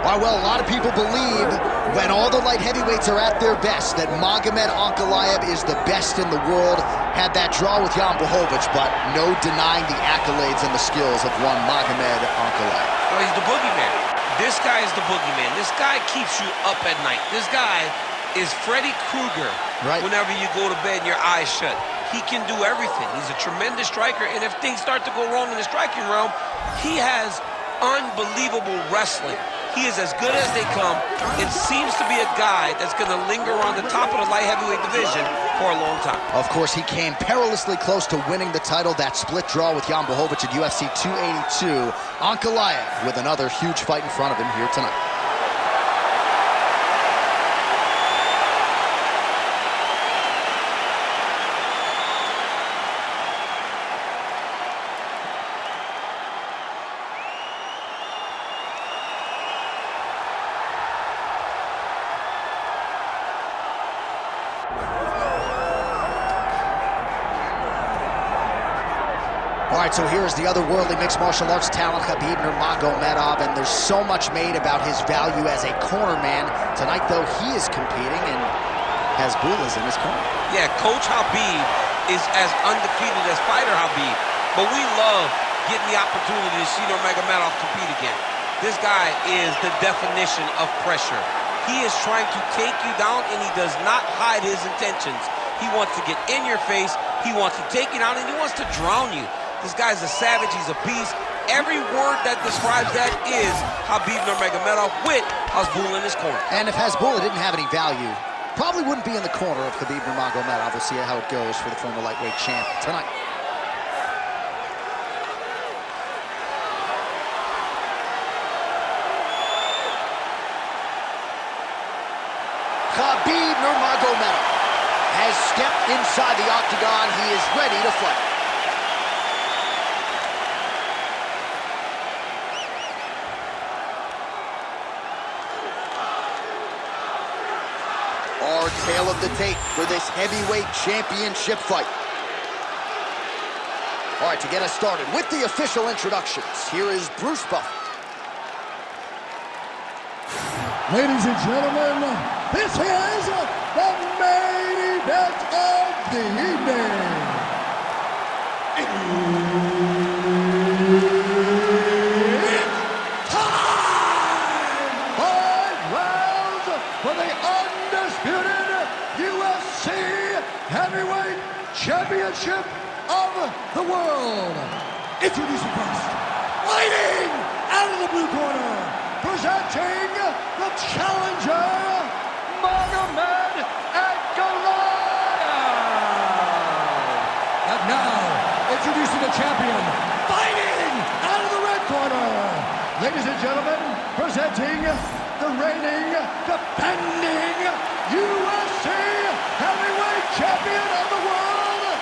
Well, a lot of people believe when all the light heavyweights are at their best that Magomed Ankalaev is the best in the world. Had that draw with Jan Blachowicz, but no denying the accolades and the skills of one Magomed Ankalaev. Well, he's the boogeyman. This guy is the boogeyman. This guy keeps you up at night. This guy is Freddy Krueger whenever you go to bed and your eyes shut. He can do everything. He's a tremendous striker, and if things start to go wrong in the striking realm, he has unbelievable wrestling. He is as good as they come. It seems to be a guy that's going to linger on the top of the light heavyweight division for a long time. Of course, he came perilously close to winning the title, that split draw with Jan Blachowicz at UFC 282. Ankalaev with another huge fight in front of him here tonight. All right, so here's the other worldly mixed martial arts talent, Khabib Nurmagomedov, and there's so much made about his value as a corner man. Tonight, though, he is competing, and Hasbullah's in his corner. Yeah, Coach Khabib is as undefeated as fighter Khabib, but we love getting the opportunity to see Nurmagomedov compete again. This guy is the definition of pressure. He is trying to take you down, and he does not hide his intentions. He wants to get in your face, he wants to take you down, and he wants to drown you. This guy's a savage, he's a beast. Every word that describes that is Khabib Nurmagomedov with Hasbullah in his corner. And if Hasbullah didn't have any value, probably wouldn't be in the corner of Khabib Nurmagomedov. We'll see how it goes for the former lightweight champ tonight. Khabib Nurmagomedov has stepped inside the octagon. He is ready to fight. Our tale of the tape for this heavyweight championship fight. All right, to get us started with the official introductions, here is Bruce Buffer. Ladies and gentlemen, this is the main event of the evening. It's time! 5 rounds for the undisputed UFC Heavyweight Championship of the world. Introducing first, fighting out of the blue corner, presenting the challenger, Magomed Ankalaev. And now, introducing the champion, fighting out of the red corner. Ladies and gentlemen, presenting the reigning, defending UFC Heavyweight Champion of the world,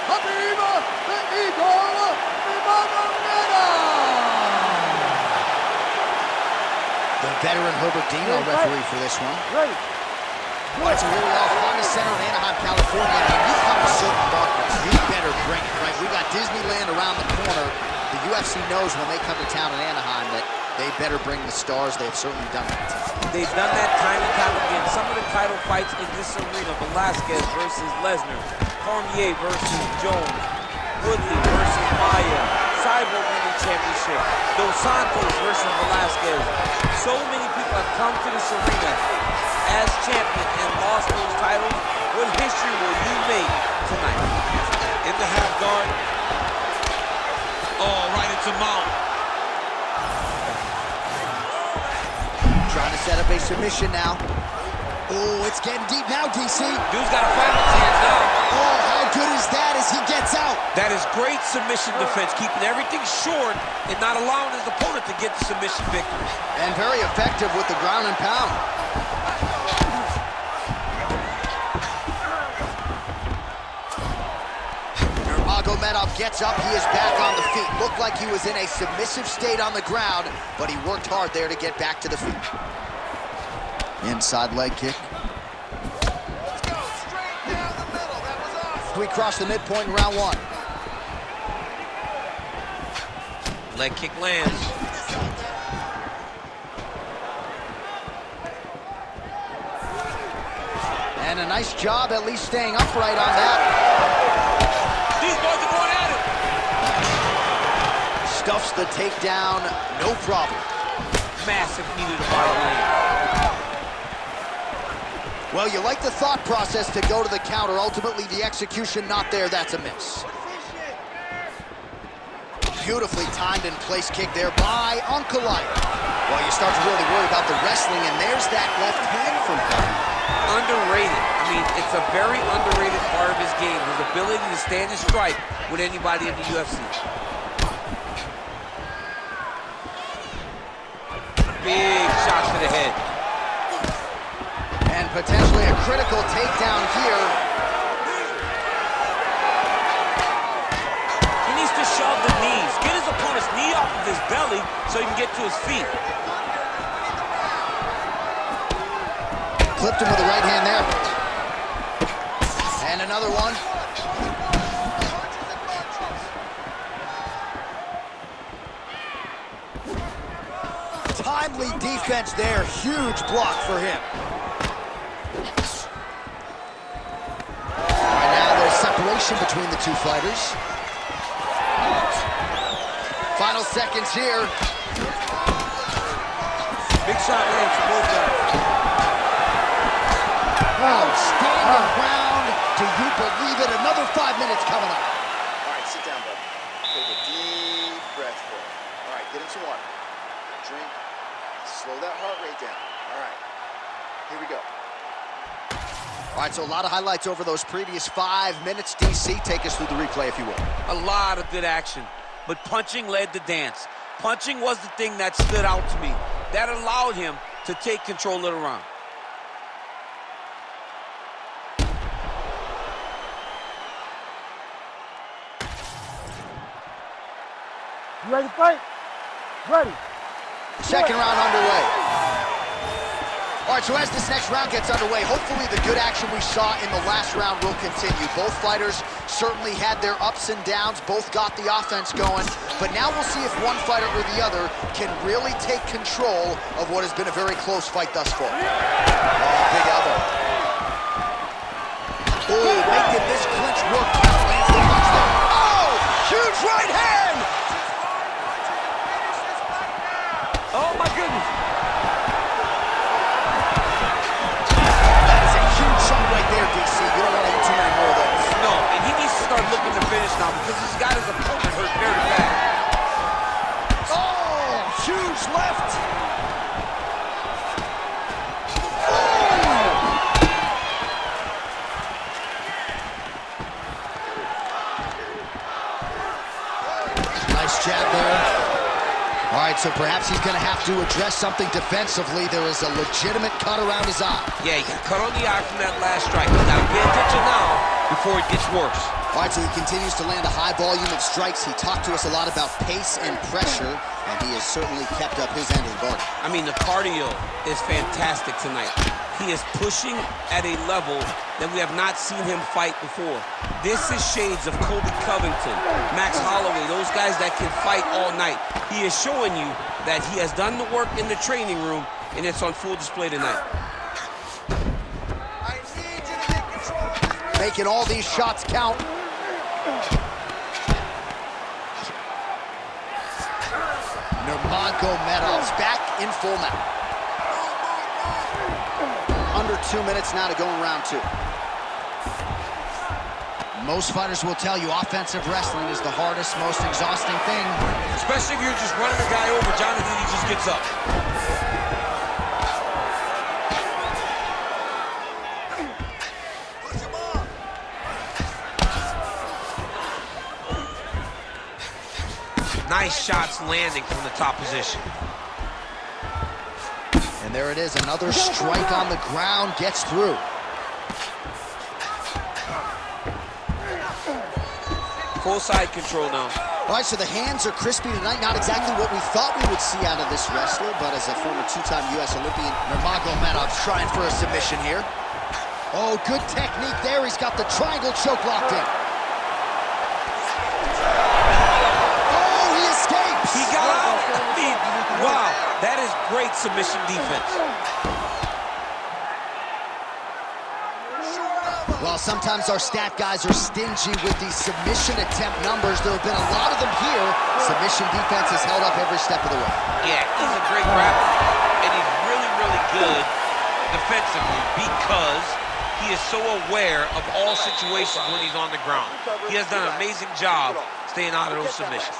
Khabib the Eagle Nurmagomedov. The veteran Herbert Dean, our referee for this one. Right. All right, so here we are, Honda Center in Anaheim, California. And you come to certain markets, you better bring it, right? We got Disneyland around the corner. The UFC knows when they come to town in Anaheim that they better bring the stars. They've certainly done that. They've done that time and time again. Some of the title fights in this arena, Velasquez versus Lesnar, Cormier versus Jones, Woodley versus Maia, Cyborg winning championship, Dos Santos versus Velasquez. So many people have come to this arena as champion and lost those titles. What history will you make tonight? In the half guard. Oh, right into mount. Trying to set up a submission now. Oh, it's getting deep now, DC. Dude's got a fight in his hands now. Oh, how good is that as he gets out? That is great submission defense, keeping everything short and not allowing his opponent to get the submission victory. And very effective with the ground and pound. Nurmagomedov gets up, he is back on the feet. Looked like he was in a submissive state on the ground, but he worked hard there to get back to the feet. Inside leg kick. We cross the midpoint in round one. Leg kick lands. And a nice job at least staying upright on that. These boys are going at it. Stuffs the takedown, no problem. Massive knee to the body lane. Well, you like the thought process to go to the counter. Ultimately, the execution not there. That's a miss. Beautifully timed and place kick there by Ankalaev. Well, you start to really worry about the wrestling, and there's that left hand from him. Underrated. I mean, it's a very underrated part of his game. His ability to stand and strike with anybody in the UFC. Big shots to the head. And potentially a critical takedown here. He needs to shove the knees. Get his opponent's knee off of his belly so he can get to his feet. Clipped him with the right hand there. And another one. Timely defense there. Huge block for him. Right now there's separation between the two fighters. Final seconds here. Big shot lands for both guys. Outstanding round. Do you believe it? Another 5 minutes coming up. All right, sit down, bud. Take a deep breath for it. All right, get him some water. Drink. Slow that heart rate down. All right, here we go. All right, so a lot of highlights over those previous 5 minutes. DC, take us through the replay, if you will. A lot of good action, but punching led the dance. Punching was the thing that stood out to me. That allowed him to take control of the round. You ready to fight? Ready. Second round underway. All right, so as this next round gets underway, hopefully the good action we saw in the last round will continue. Both fighters certainly had their ups and downs, both got the offense going, but now we'll see if one fighter or the other can really take control of what has been a very close fight thus far. Oh, big elbow. Oh, making this clinch work. Lands the punch there. Oh, huge right hand! Oh, my goodness. That is a huge shot right there, DC. You don't want to do too many more of those. No, and he needs to start looking to finish now because he's got his opponent hurt very bad. Oh, huge left. Nice jab there. All right, so perhaps he's going to have to address something defensively. There is a legitimate cut around his eye. Yeah, he got cut on the eye from that last strike. He's got to pay attention now before it gets worse. All right, so he continues to land a high volume of strikes. He talked to us a lot about pace and pressure, and he has certainly kept up his end of the bargain. I mean, the cardio is fantastic tonight. He is pushing at a level that we have not seen him fight before. This is shades of Colby Covington, Max Holloway, those guys that can fight all night. He is showing you that he has done the work in the training room, and it's on full display tonight. I need you to get control of this. Making all these shots count. Nurmagomedov's back in full mount. Under 2 minutes now to go in round two. Most fighters will tell you offensive wrestling is the hardest, most exhausting thing. Especially if you're just running a guy over. Jonathan, he just gets up. Push him off. Nice shots landing from the top position. And there it is, another strike on the ground, gets through. Full side control now. All right, so the hands are crispy tonight. Not exactly what we thought we would see out of this wrestler, but as a former two-time U.S. Olympian, Nurmagomedov's trying for a submission here. Oh, good technique there. He's got the triangle choke locked in. Oh, he escapes. He got out. I mean, wow, that is great submission defense. Well, sometimes our stat guys are stingy with these submission attempt numbers. There have been a lot of them here. Submission defense has held up every step of the way. Yeah, he's a great grappler, and he's really, really good defensively because he is so aware of all situations when he's on the ground. He has done an amazing job staying out of those submissions.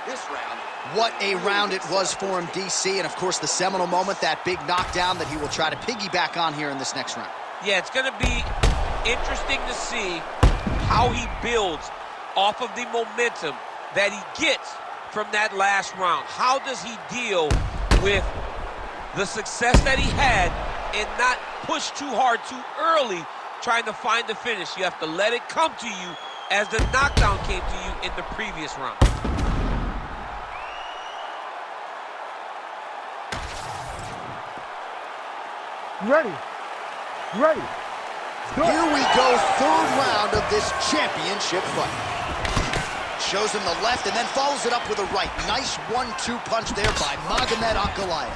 This round. What a round it was for him, DC, and of course the seminal moment, that big knockdown that he will try to piggyback on here in this next round. Yeah, it's going to be interesting to see how he builds off of the momentum that he gets from that last round. How does he deal with the success that he had and not push too hard too early trying to find the finish? You have to let it come to you as the knockdown came to you in the previous round. Ready. Ready. Go. Here we go, third round of this championship fight. Shows him the left and then follows it up with a right. Nice 1-2 punch there by Magomed Ankalaev.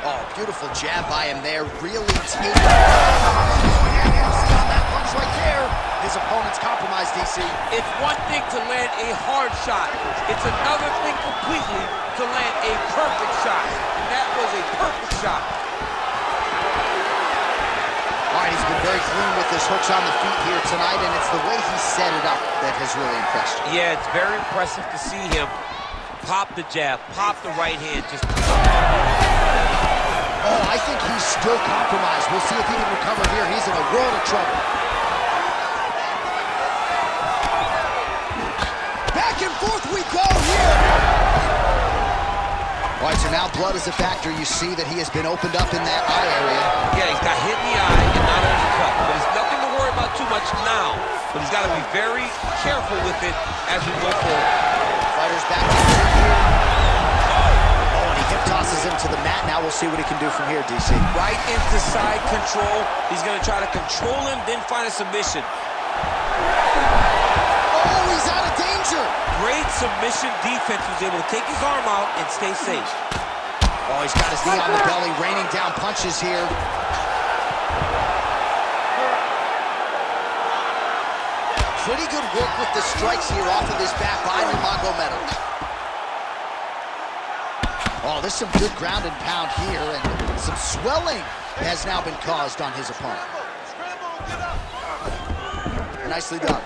Oh, beautiful jab by him there, really taking on that punch right there. His opponent's compromised, DC. It's one thing to land a hard shot. It's another thing completely to land a perfect shot. And that was a perfect shot. All right, he's been very clean with his hooks on the feet here tonight, and it's the way he set it up that has really impressed you. Yeah, it's very impressive to see him pop the jab, pop the right hand. Just. Oh, I think he's still compromised. We'll see if he can recover here. He's in a world of trouble. Back and forth we go here. All right, so now blood is a factor. You see that he has been opened up in that eye area. Yeah, he's got hit in the eye and not on the cut. But it's nothing to worry about too much now. But he's got to be very careful with it as we go forward. Fighter's back in here. Oh, and he hip tosses him to the mat. Now we'll see what he can do from here, DC. Right into side control. He's going to try to control him, then find a submission. Oh, he's out of danger. Great submission defense. He was able to take his arm out and stay safe. Oh, he's got his knee on the belly, raining down punches here. Pretty good work with the strikes here off of his back by Nurmagomedov. Oh, there's some good ground and pound here, and some swelling has now been caused on his opponent. Nicely done.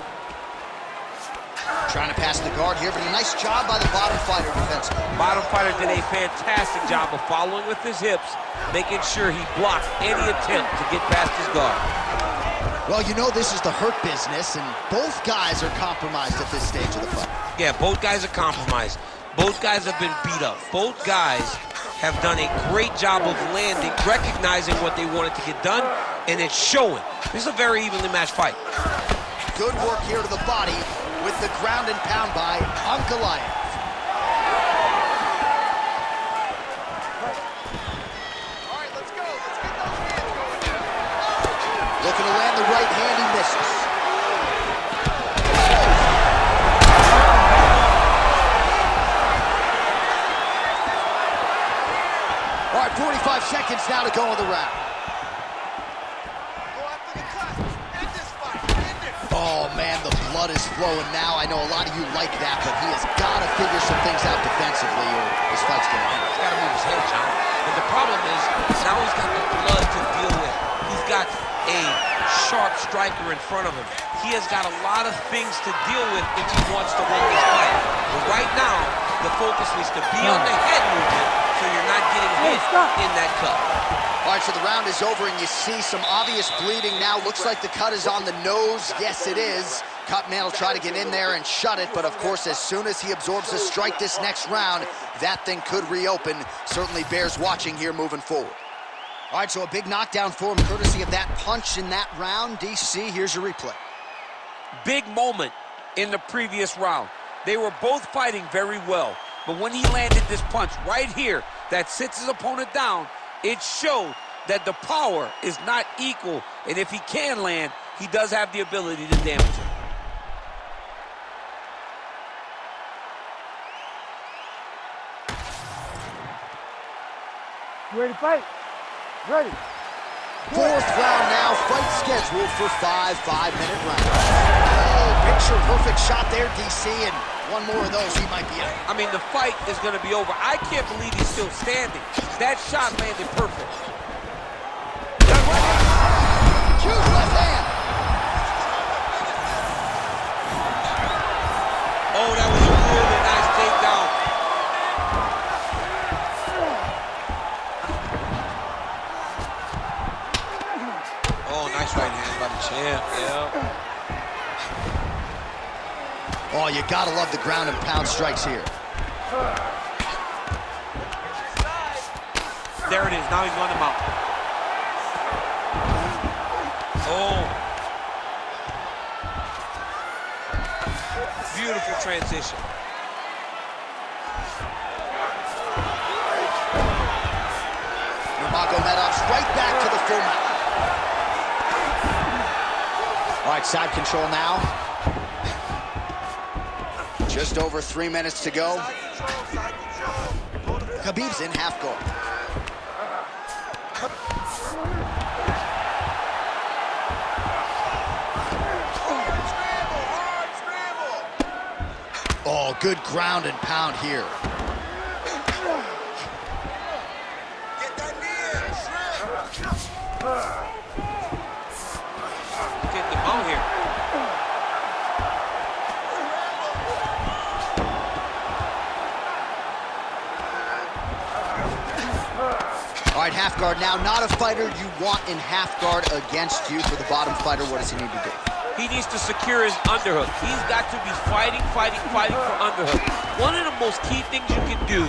Trying to pass the guard here, but a nice job by the bottom fighter defensively. Bottom fighter did a fantastic job of following with his hips, making sure he blocked any attempt to get past his guard. Well, you know this is the hurt business, and both guys are compromised at this stage of the fight. Yeah, both guys are compromised. Both guys have been beat up. Both guys have done a great job of landing, recognizing what they wanted to get done, and it's showing. This is a very evenly matched fight. Good work here to the body with the ground and pound by Ankalaev. All right, let's go. Let's get those hands going now. Looking to land the right hand, he misses. All right, 45 seconds now to go in the round. Go after the cut. End this fight. End it. Oh, man, the blood is flowing now. I know a lot of you like that, but he has got to figure some things out defensively or this fight's going to end. He's got to move his head, John. But the problem is, now he's got the blood to deal with. He's got a sharp striker in front of him. He has got a lot of things to deal with if he wants to win this fight. But right now, the focus needs to be on the head movement so you're not getting hit in that cut. All right, so the round is over, and you see some obvious bleeding now. Looks like the cut is on the nose. Yes, it is. Cutman will try to get in there and shut it, but of course, as soon as he absorbs a strike this next round, that thing could reopen. Certainly bears watching here moving forward. All right, so a big knockdown for him, courtesy of that punch in that round. DC, here's your replay. Big moment in the previous round. They were both fighting very well, but when he landed this punch right here that sits his opponent down, it showed that the power is not equal, and if he can land, he does have the ability to damage him. You ready to fight? Ready. Fourth round now, fight scheduled for 5 5-minute rounds. Oh, picture-perfect shot there, DC, and one more of those, he might be out. I mean, the fight is going to be over. I can't believe he's still standing. That shot landed perfect. Huge left hand. Oh, that was a really nice takedown. Oh, nice right hand by the champ, yeah. Oh, you gotta love the ground and pound strikes here. There it is, now he's running him out. Oh. Beautiful transition. Nurmagomedov's right back to the full mount. All right, side control now. Just over 3 minutes to go. Khabib's in half guard. Oh, good ground and pound here. Get that knee in, Get the bone here. All right, half guard now. Not a fighter you want in half guard against you. For the bottom fighter, what does he need to do? He needs to secure his underhook. He's got to be fighting for underhook. One of the most key things you can do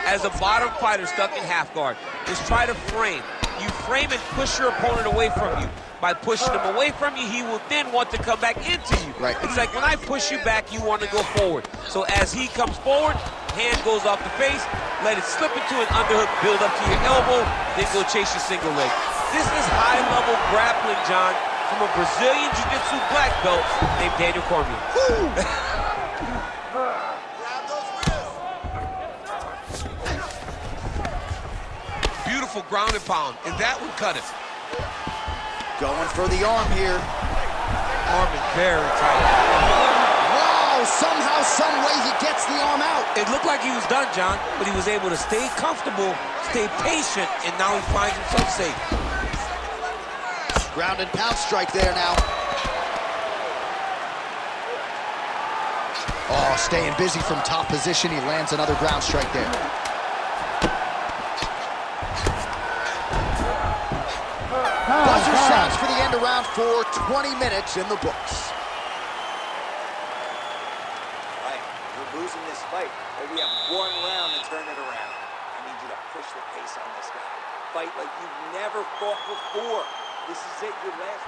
as a bottom fighter stuck in half guard is try to frame. You frame and push your opponent away from you. By pushing him away from you, he will then want to come back into you. Right. It's like when I push you back, you want to go forward. So as he comes forward, hand goes off the face, let it slip into an underhook, build up to your elbow, then go chase your single leg. This is high-level grappling, John, from a Brazilian Jiu-Jitsu black belt named Daniel Cormier. grab those wrists. Beautiful ground and pound, and that would cut him. Going for the arm here. Arm is very tight. Wow, somehow, some way he gets the arm out. It looked like he was done, John, but he was able to stay comfortable, stay patient, and now he finds himself safe. Ground and pound strike there now. Oh, staying busy from top position. He lands another ground strike there. Buzzer sounds for the end of round 4. 20 minutes in the books. All right, we're losing this fight, but we have 1 round to turn it around. I need you to push the pace on this guy. Fight like you've never fought before. This is it, your last.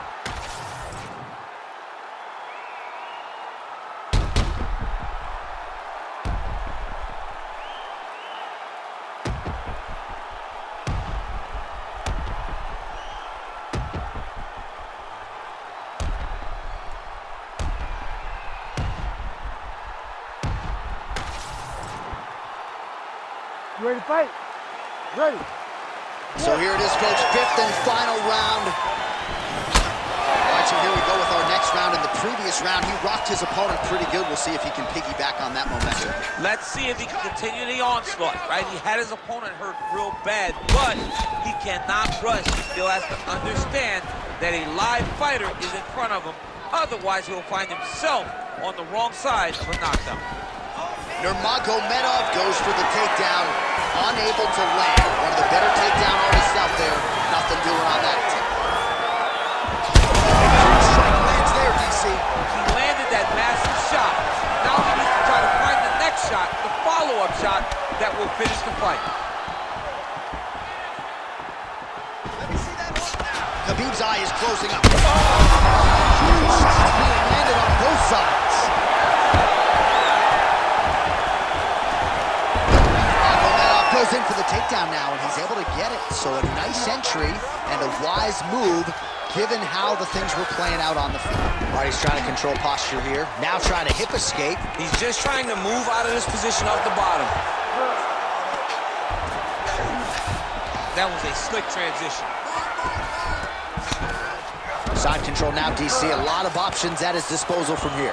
You ready to fight? Ready. So here it is, folks, 5th and final round. All right, so here we go with our next round. In the previous round, he rocked his opponent pretty good. We'll see if he can piggyback on that momentum. Let's see if he can continue the onslaught, right? He had his opponent hurt real bad, but he cannot rush. He still has to understand that a live fighter is in front of him. Otherwise, he'll find himself on the wrong side of a knockdown. Nurmagomedov goes for the takedown, unable to land. One of the better takedown artists out there. Nothing doing on that. Strike lands there, DC. He landed that massive shot. Now he needs to try to find the next shot, the follow-up shot that will finish the fight. Let me see that hook now. Khabib's eye is closing up. Huge shots being landed on both sides. Goes in for the takedown now, and he's able to get it. So a nice entry and a wise move, given how the things were playing out on the field. All right, he's trying to control posture here. Now trying to hip escape. He's just trying to move out of this position off the bottom. That was a slick transition. Side control now, DC. A lot of options at his disposal from here.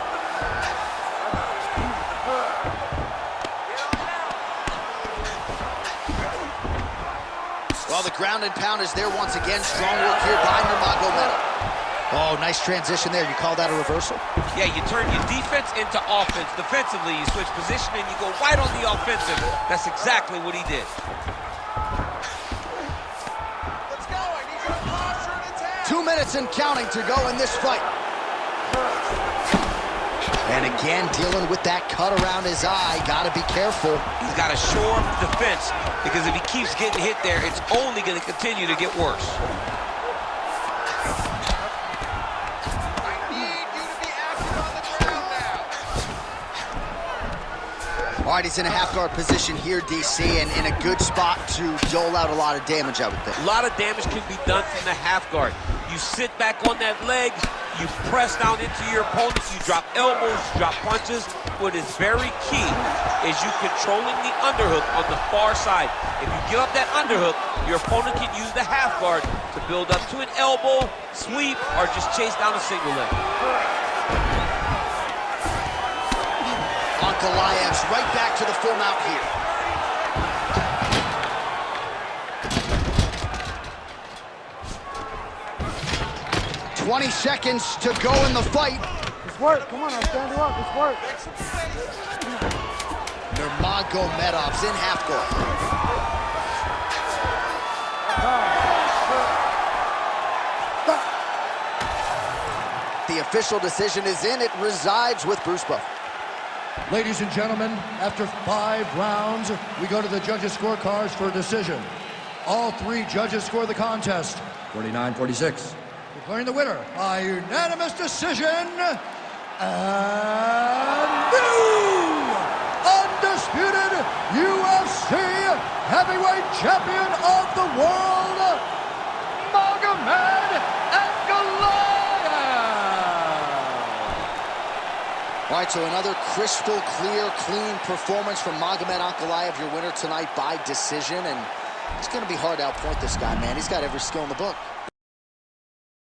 Well, the ground and pound is there once again. Strong work here by Nurmagomedov. Oh, nice transition there. You call that a reversal? Yeah, you turn your defense into offense. Defensively, you switch position and you go right on the offensive. That's exactly what he did. Let's go. I need your posture and attack. 2 minutes and counting to go in this fight. And again, dealing with that cut around his eye. Got to be careful. He's got to shore up the defense, because if he keeps getting hit there, it's only going to continue to get worse. All right, he's in a half-guard position here, DC, and in a good spot to dole out a lot of damage, I would think. A lot of damage can be done from the half guard. You sit back on that leg, you press down into your opponent, you drop elbows, you drop punches. What is very key is you controlling the underhook on the far side. If you give up that underhook, your opponent can use the half guard to build up to an elbow, sweep, or just chase down a single leg. Ankalaev's right back to the full mount here. "20 seconds to go in the fight." It's work. Come on, I'll stand you up. It's work. Nurmagomedov's in half guard. The official decision is in. It resides with Bruce Buffer. Ladies and gentlemen, after 5 rounds, we go to the judges' scorecards for a decision. All 3 judges score the contest 49-46. Declaring the winner by unanimous decision, and new undisputed UFC heavyweight champion of the world, Magomed Ankalaev. All right, so another crystal clear, clean performance from Magomed Ankalaev, your winner tonight by decision. And it's going to be hard to outpoint this guy, man. He's got every skill in the book.